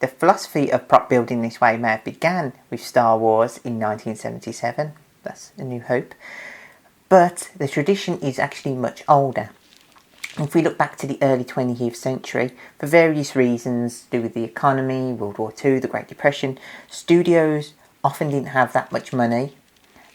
The philosophy of prop building this way may have began with Star Wars in 1977, that's A New Hope, but the tradition is actually much older. If we look back to the early 20th century, for various reasons to do with the economy, World War II, the Great Depression, studios often didn't have that much money,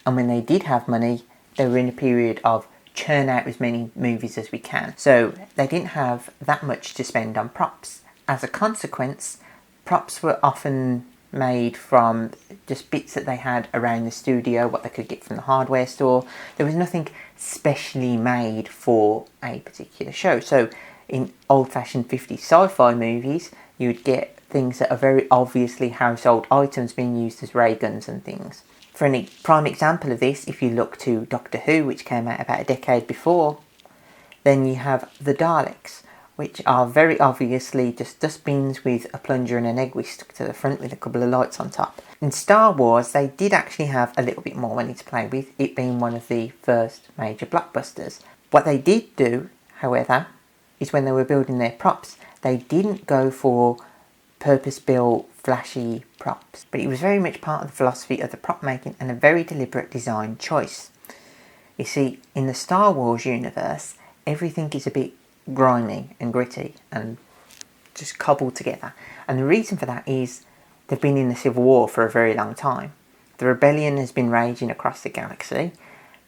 and when they did have money, they were in a period of churn out as many movies as we can. So they didn't have that much to spend on props. As a consequence, props were often made from just bits that they had around the studio, what they could get from the hardware store. There was nothing specially made for a particular show. So in old-fashioned 50s sci-fi movies, you would get things that are very obviously household items being used as ray guns and things. For a prime example of this, if you look to Doctor Who, which came out about a decade before, then you have the Daleks, which are very obviously just dustbins with a plunger and an egg whisk stuck to the front with a couple of lights on top. In Star Wars, they did actually have a little bit more money to play with, it being one of the first major blockbusters. What they did do, however, is when they were building their props, they didn't go for purpose-built, flashy props, but it was very much part of the philosophy of the prop making and a very deliberate design choice. You see, in the Star Wars universe, everything is a bit grimy and gritty and just cobbled together, and the reason for that is they've been in the Civil War for a very long time. The rebellion has been raging across the galaxy,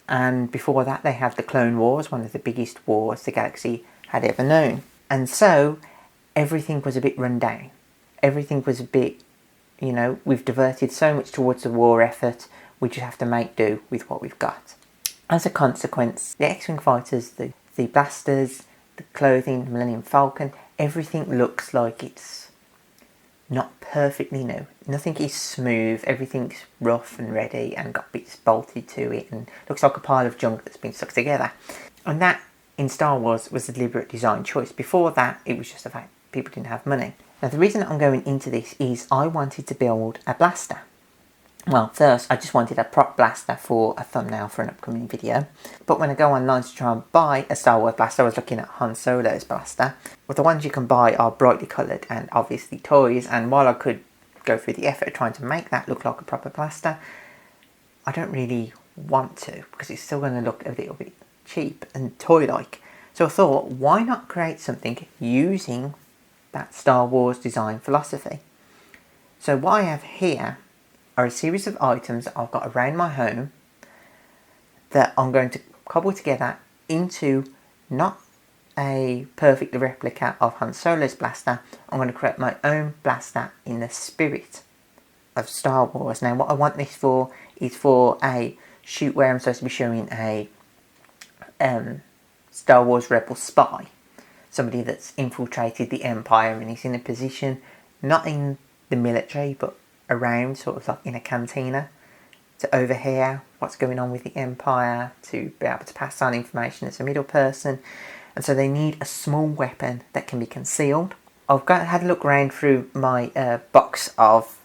and before that they had the Clone Wars, one of the biggest wars the galaxy had ever known, and so everything was a bit run down. Everything was a bit, we've diverted so much towards the war effort, we just have to make do with what we've got. As a consequence, the X-Wing fighters, the blasters, the clothing, the Millennium Falcon, everything looks like it's not perfectly new. Nothing is smooth, everything's rough and ready and got bits bolted to it and looks like a pile of junk that's been stuck together. And that, in Star Wars, was a deliberate design choice. Before that, it was just the fact people didn't have money. Now, the reason I'm going into this is I wanted to build a blaster. Well, first, I just wanted a prop blaster for a thumbnail for an upcoming video. But when I go online to try and buy a Star Wars blaster, I was looking at Han Solo's blaster. Well, the ones you can buy are brightly coloured and obviously toys. And while I could go through the effort of trying to make that look like a proper blaster, I don't really want to, because it's still going to look a little bit cheap and toy-like. So I thought, why not create something using that Star Wars design philosophy? So what I have here are a series of items that I've got around my home that I'm going to cobble together into not a perfect replica of Han Solo's blaster. I'm going to create my own blaster in the spirit of Star Wars. Now, what I want this for is for a shoot where I'm supposed to be showing a Star Wars rebel spy, somebody that's infiltrated the Empire and is in a position not in the military but around, sort of like in a cantina, to overhear what's going on with the Empire, to be able to pass on information as a middle person. And so they need a small weapon that can be concealed. I've had a look around through my box of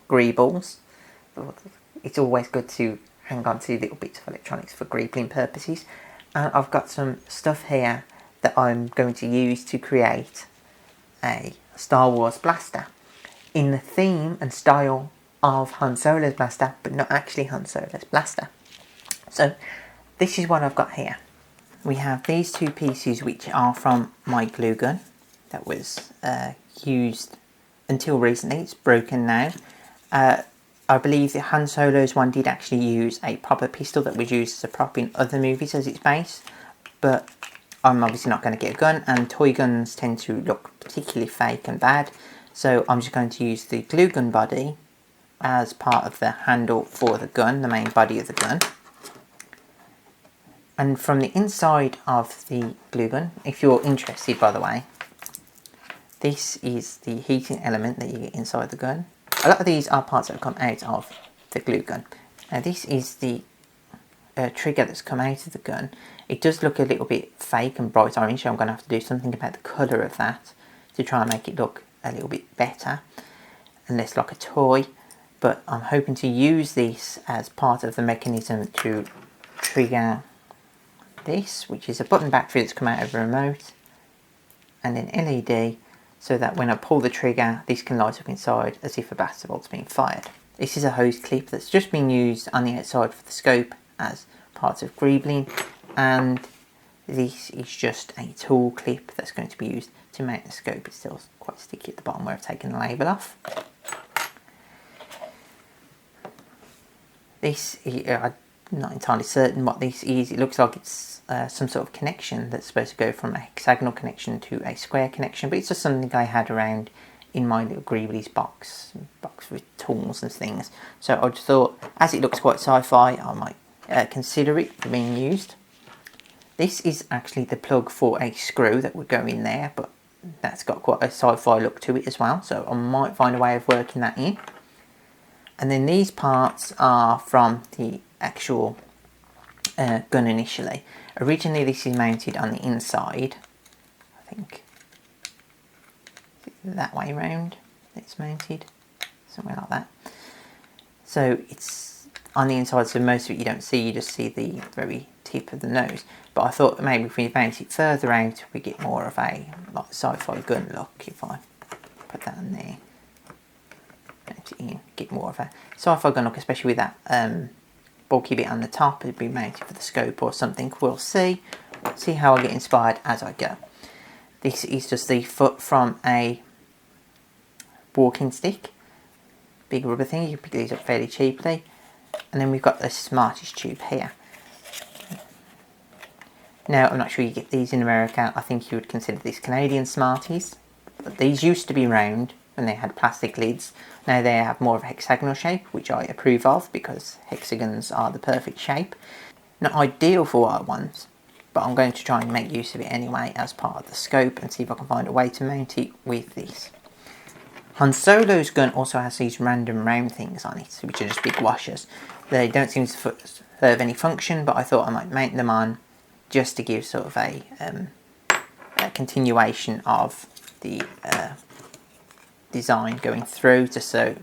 greebles. It's always good to hang on to little bits of electronics for greebling purposes. And I've got some stuff here that I'm going to use to create a Star Wars blaster in the theme and style of Han Solo's blaster, but not actually Han Solo's blaster. So this is what I've got here. We have these two pieces which are from my glue gun that was used until recently. It's broken now. I believe the Han Solo's one did actually use a proper pistol that was used as a prop in other movies as its base, but I'm obviously not going to get a gun, and toy guns tend to look particularly fake and bad, so I'm just going to use the glue gun body as part of the handle for the gun, the main body of the gun. And from the inside of the glue gun, if you're interested by the way, this is the heating element that you get inside the gun. A lot of these are parts that have come out of the glue gun. Now this is the trigger that's come out of the gun. It does look a little bit fake and bright orange, so I'm going to have to do something about the colour of that to try and make it look a little bit better and less like a toy. But I'm hoping to use this as part of the mechanism to trigger this, which is a button battery that's come out of a remote, and an LED so that when I pull the trigger, this can light up inside as if a basketball's being fired. This is a hose clip that's just been used on the outside for the scope as part of greebling, and this is just a tool clip that's going to be used to mount the scope. It's still quite sticky at the bottom where I've taken the label off. This, I'm not entirely certain what this is. It looks like it's some sort of connection that's supposed to go from a hexagonal connection to a square connection, but it's just something I had around in my little Greeblies box with tools and things. So I just thought, as it looks quite sci-fi, I might consider it being used. This is actually the plug for a screw that would go in there, but that's got quite a sci-fi look to it as well, so I might find a way of working that in. And then these parts are from the actual gun initially. Originally this is mounted on the inside, I think that way round it's mounted, somewhere like that. So it's on the inside, so most of it you don't see, you just see the very tip of the nose. But I thought that maybe if we mount it further out, we get more of a like sci-fi gun look. If I put that in there, mount it in, get more of a sci-fi gun look, especially with that bulky bit on the top. It'd be mounted for the scope or something. We'll see how I get inspired as I go. This is just the foot from a walking stick, big rubber thing. You can pick these up fairly cheaply. And then we've got the Smarties tube here. Now, I'm not sure you get these in America. I think you would consider these Canadian Smarties. But these used to be round when they had plastic lids. Now they have more of a hexagonal shape, which I approve of because hexagons are the perfect shape. Not ideal for what I want, but I'm going to try and make use of it anyway as part of the scope and see if I can find a way to mount it with this. Han Solo's gun also has these random round things on it, which are just big washers. They don't seem to serve any function, but I thought I might mount them on just to give sort of a continuation of the design going through, just so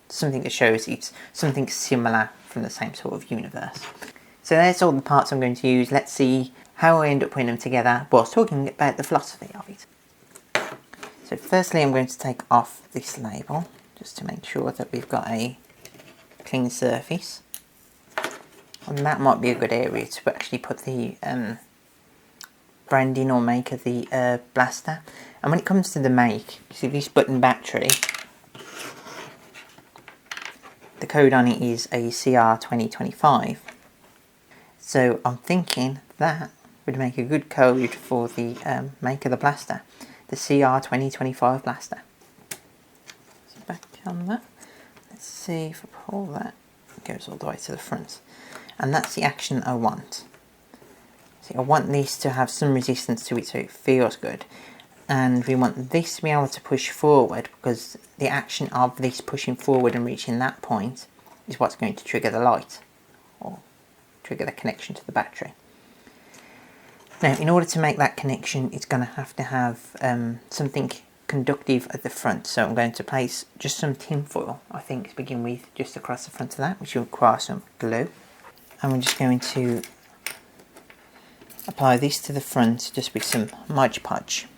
something that shows it's something similar from the same sort of universe. So there's all the parts I'm going to use. Let's see how I end up putting them together whilst talking about the philosophy of it. So firstly I'm going to take off this label just to make sure that we've got a clean surface. And that might be a good area to actually put the branding or make of the blaster. And when it comes to the make, you see this button battery, the code on it is a CR2025. So I'm thinking that would make a good code for the make of the blaster, the CR2025 blaster. So back on that, let's see if I pull that, it goes all the way to the front. And that's the action I want. See, I want this to have some resistance to it so it feels good. And we want this to be able to push forward, because the action of this pushing forward and reaching that point is what's going to trigger the light, or trigger the connection to the battery. Now, in order to make that connection, it's going to have something conductive at the front. So I'm going to place just some tin foil, I think, to begin with, just across the front of that, which will require some glue. And we're just going to apply this to the front just with some Mod Podge.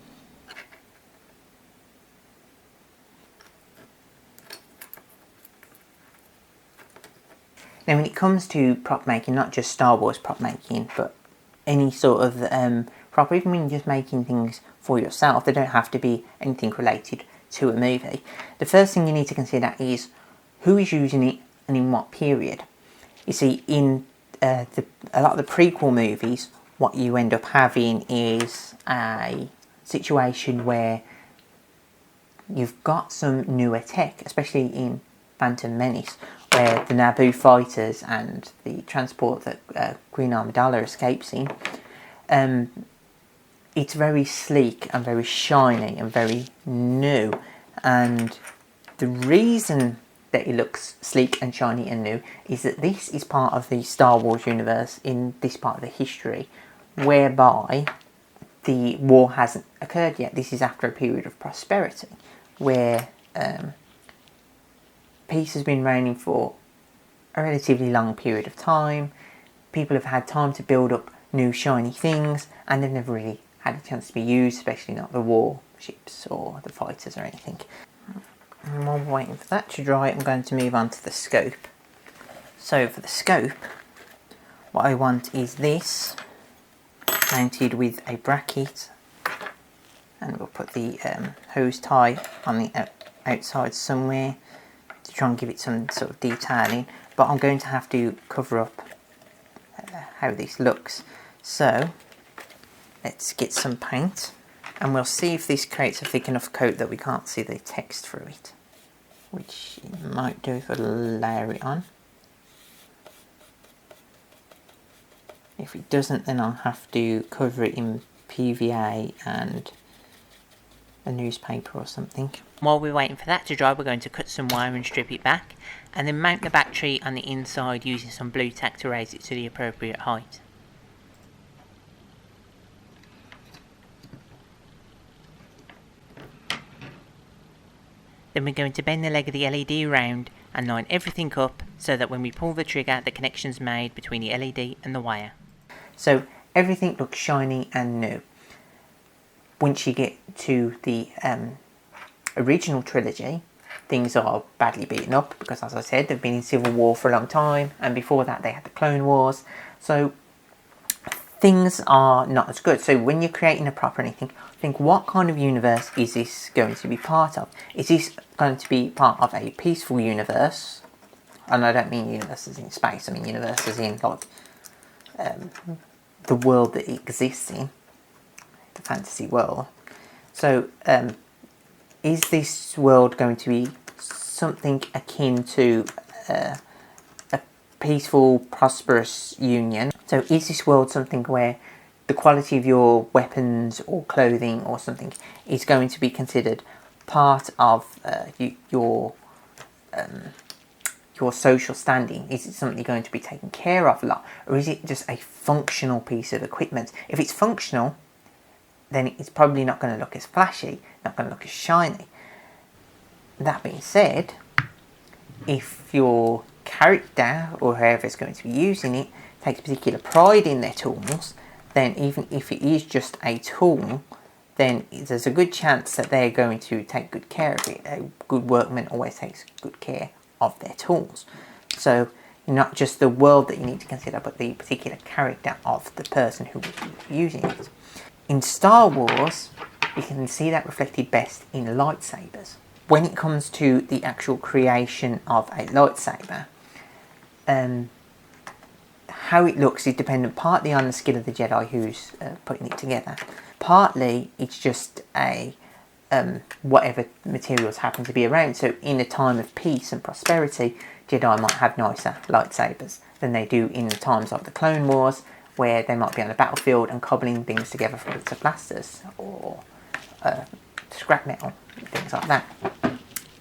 Now when it comes to prop making, not just Star Wars prop making, but any sort of prop, even when you're just making things for yourself, they don't have to be anything related to a movie. The first thing you need to consider is who is using it and in what period. You see, in a lot of the prequel movies, what you end up having is a situation where you've got some newer tech, especially in Phantom Menace, where the Naboo fighters and the transport that Queen Amidala escapes in, it's very sleek and very shiny and very new. And the reason that it looks sleek and shiny and new is that this is part of the Star Wars universe in this part of the history whereby the war hasn't occurred yet. This is after a period of prosperity where peace has been reigning for a relatively long period of time. People have had time to build up new shiny things and they've never really had a chance to be used, especially not the war ships or the fighters or anything. And while we're waiting for that to dry, I'm going to move on to the scope. So for the scope, what I want is this mounted with a bracket, and we'll put the hose tie on the outside somewhere to try and give it some sort of detailing, but I'm going to have to cover up how this looks. So let's get some paint, and we'll see if this creates a thick enough coat that we can't see the text through it, which it might do if I layer it on. If it doesn't, then I'll have to cover it in PVA and a newspaper or something. While we're waiting for that to dry, we're going to cut some wire and strip it back, and then mount the battery on the inside using some blue tack to raise it to the appropriate height. Then we're going to bend the leg of the LED round and line everything up so that when we pull the trigger, the connection's made between the LED and the wire. So everything looks shiny and new. Once you get to the original trilogy, things are badly beaten up because, as I said, they've been in civil war for a long time, and before that they had the Clone Wars, so things are not as good. So when you're creating a prop or anything, think, what kind of universe is this going to be part of? Is this going to be part of a peaceful universe? And I don't mean universes in space, I mean universes in like the world that it exists in, the fantasy world. So is this world going to be something akin to a peaceful, prosperous union? So is this world something where the quality of your weapons or clothing or something is going to be considered part of your social standing? Is it something you're going to be taken care of a lot, or is it just a functional piece of equipment? If it's functional, then it's probably not going to look as flashy, not going to look as shiny. That being said, if your character or whoever is going to be using it takes particular pride in their tools, then even if it is just a tool, then there's a good chance that they're going to take good care of it. A good workman always takes good care of their tools. So not just the world that you need to consider, but the particular character of the person who is using it. In Star Wars, you can see that reflected best in lightsabers. When it comes to the actual creation of a lightsaber, how it looks is dependent partly on the skill of the Jedi who's putting it together. Partly it's just a whatever materials happen to be around. So in a time of peace and prosperity, Jedi might have nicer lightsabers than they do in the times of the Clone Wars, where they might be on the battlefield and cobbling things together for bits of blasters or scrap metal, things like that.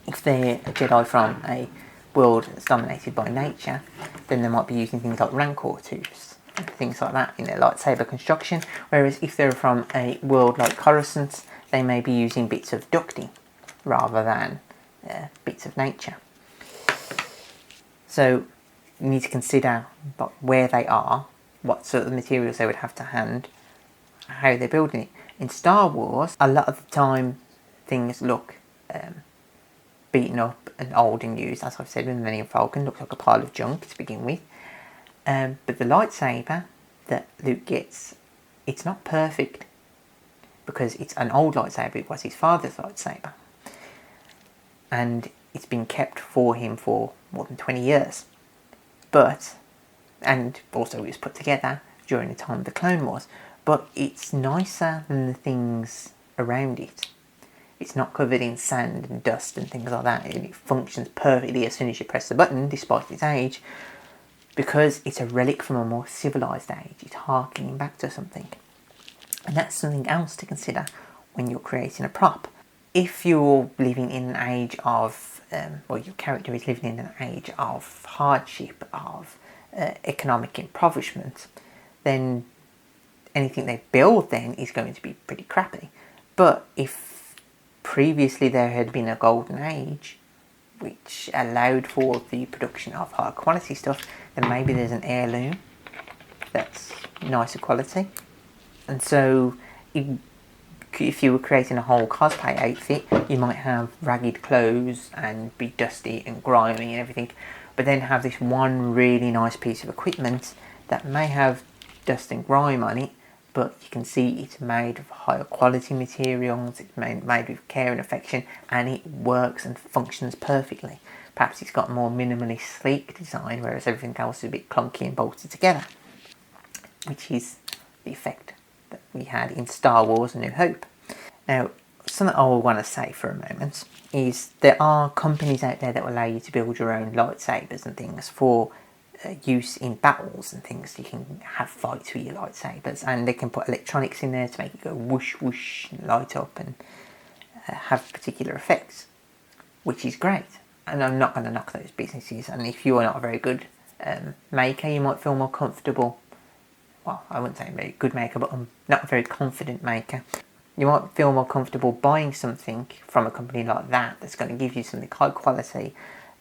If they're a Jedi from a world that's dominated by nature, then they might be using things like rancor tubes and things like that in their lightsaber construction, whereas if they're from a world like Coruscant, they may be using bits of ducting rather than bits of nature. So you need to consider where they are, what sort of materials they would have to hand, how they're building it. In Star Wars, a lot of the time things look beaten up and old and used. As I've said, with the Millennium Falcon, looks like a pile of junk to begin with. But the lightsaber that Luke gets, it's not perfect because it's an old lightsaber. It was his father's lightsaber, and it's been kept for him for more than 20 years. And also it was put together during the time of the Clone Wars, but it's nicer than the things around it. It's not covered in sand and dust and things like that, and it functions perfectly as soon as you press the button, despite its age, because it's a relic from a more civilised age. It's harkening back to something. And that's something else to consider when you're creating a prop. If you're living in an age of, your character is living in an age of hardship, of economic impoverishment, then anything they build then is going to be pretty crappy. But if previously there had been a golden age which allowed for the production of high quality stuff, then maybe there's an heirloom that's nicer quality. And so if you were creating a whole cosplay outfit, you might have ragged clothes and be dusty and grimy and everything, but then have this one really nice piece of equipment that may have dust and grime on it, but you can see it's made of higher quality materials, it's made with care and affection, and it works and functions perfectly. Perhaps it's got a more minimally sleek design, whereas everything else is a bit clunky and bolted together, which is the effect that we had in Star Wars: A New Hope. Now, something I want to say for a moment is there are companies out there that will allow you to build your own lightsabers and things for use in battles and things. You can have fights with your lightsabers, and they can put electronics in there to make it go whoosh whoosh and light up and have particular effects, which is great. And I'm not going to knock those businesses, and if you are not a very good maker, you might feel more comfortable. Well, I wouldn't say I'm a very good maker, but I'm not a very confident maker. You might feel more comfortable buying something from a company like that that's going to give you something high quality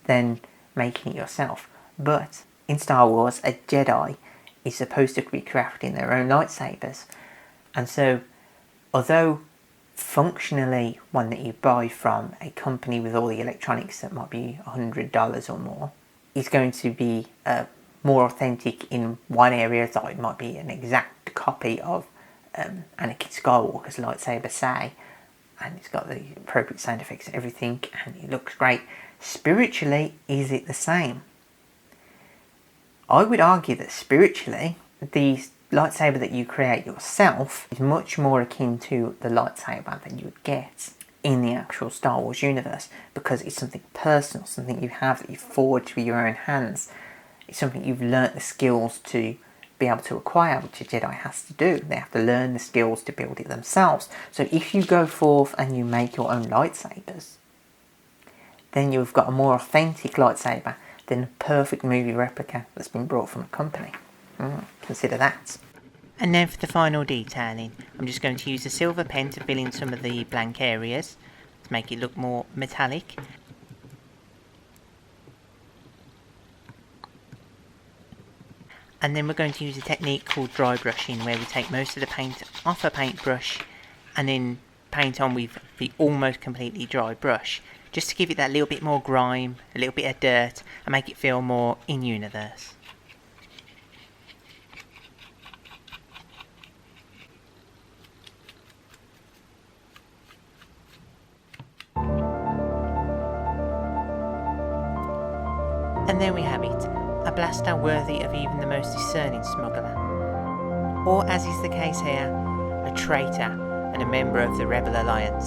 than making it yourself. But in Star Wars, a Jedi is supposed to be crafting their own lightsabers, and so although functionally one that you buy from a company with all the electronics that might be $100 or more is going to be more authentic in one area, so it might be an exact copy of Anakin Skywalker's lightsaber, say, and it's got the appropriate sound effects and everything, and it looks great. Spiritually, is it the same? I would argue that spiritually, the lightsaber that you create yourself is much more akin to the lightsaber that you would get in the actual Star Wars universe, because it's something personal, something you have that you forged with your own hands. It's something you've learnt the skills to be able to acquire, which a Jedi has to do. They have to learn the skills to build it themselves. So if you go forth and you make your own lightsabers, then you've got a more authentic lightsaber than a perfect movie replica that's been brought from a company. Consider that. And now for the final detailing. I'm just going to use a silver pen to fill in some of the blank areas to make it look more metallic. And then we're going to use a technique called dry brushing, where we take most of the paint off a paintbrush and then paint on with the almost completely dry brush, just to give it that little bit more grime, a little bit of dirt, and make it feel more in-universe. And there we have it, a blaster worthy of even the most discerning smuggler. Or, as is the case here, a traitor and a member of the Rebel Alliance.